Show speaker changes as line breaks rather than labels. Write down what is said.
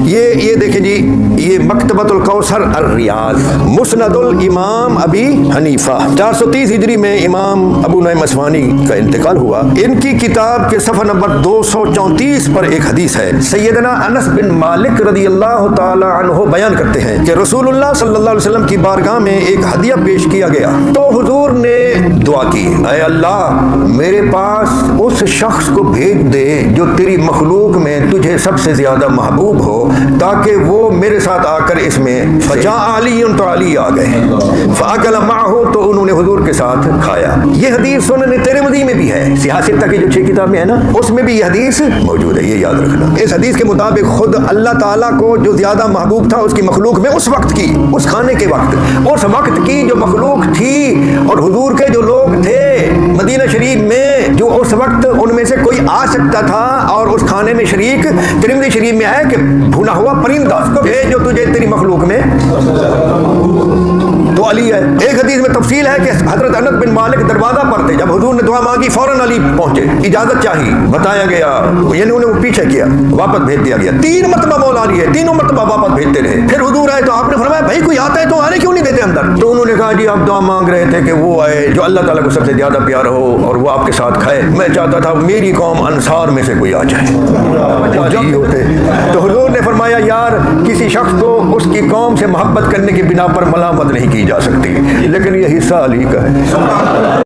یہ دیکھیں جی، یہ مکتبۃ الکوثر الریاض، مسند الامام ابی حنیفہ، 430 ہجری میں امام ابو نعیم اصفہانی کا انتقال ہوا۔ ان کی کتاب کے صفحہ نمبر 234 پر ایک حدیث ہے۔ سیدنا انس بن مالک رضی اللہ تعالی عنہ بیان کرتے ہیں کہ رسول اللہ صلی اللہ علیہ وسلم کی بارگاہ میں ایک ہدیہ پیش کیا گیا تو حضور نے دعا کی، اے اللہ میرے پاس اس شخص کو بھیج دے جو تیری مخلوق میں تجھے سب سے زیادہ محبوب ہو، تاکہ وہ میرے ساتھ آ کر اس میں فجاء علی، تو علی آ گئے، فاکل معہ، تو انہوں نے حضور کے ساتھ کھایا۔ یہ حدیث سنن ترمذی میں بھی ہے، سیاست کی جو 6 کتابیں ہیں نا، اس میں بھی یہ حدیث موجود ہے، یہ یاد رکھنا۔ اس حدیث کے مطابق خود اللہ تعالیٰ کو جو زیادہ محبوب تھا اس کی مخلوق میں اس وقت کی، اس کھانے کے وقت، اس وقت کی جو مخلوق تھی، اور حضور کے جو لوگ تھے مدینہ شریف میں، جو اس وقت ان میں سے کوئی آ سکتا تھا اور اس کھانے میں شریک، ترمذی شریف میں ہے کہ بھنا ہوا پرندہ جو تجھے تیری مخلوق میں تو علی ہے۔ ایک حدیث میں تفصیل ہے کہ حضرت انس بن مالک دروازہ پر تھے، جب حضور نے دعا مانگی فوراً علی پہنچے، اجازت چاہی، بتایا گیا، یعنی انہیں وہ پیچھے کیا، واپس بھیج دیا گیا۔ 3 مرتبہ مولا علی ہے، تینوں مرتبہ واپس بھیجتے رہے۔ پھر حضور آئے تو آپ نے فرمایا بھائی کوئی آتا ہے تو آنے کیوں نہیں دیتے اندر؟ تو انہوں نے کہا جی آپ دعا مانگ رہے تھے کہ وہ آئے جو اللہ تعالیٰ کو سب سے زیادہ پیارا ہو اور وہ آپ کے ساتھ کھائے، میں چاہتا تھا میری قوم انصار میں سے کوئی آ جائے ہوتے۔ تو حضور نے فرمایا یار کسی شخص کو اس کی قوم سے محبت کرنے کی بنا پر ملامت نہیں کی جا سکتی، لیکن یہ حصہ علی کا ہے۔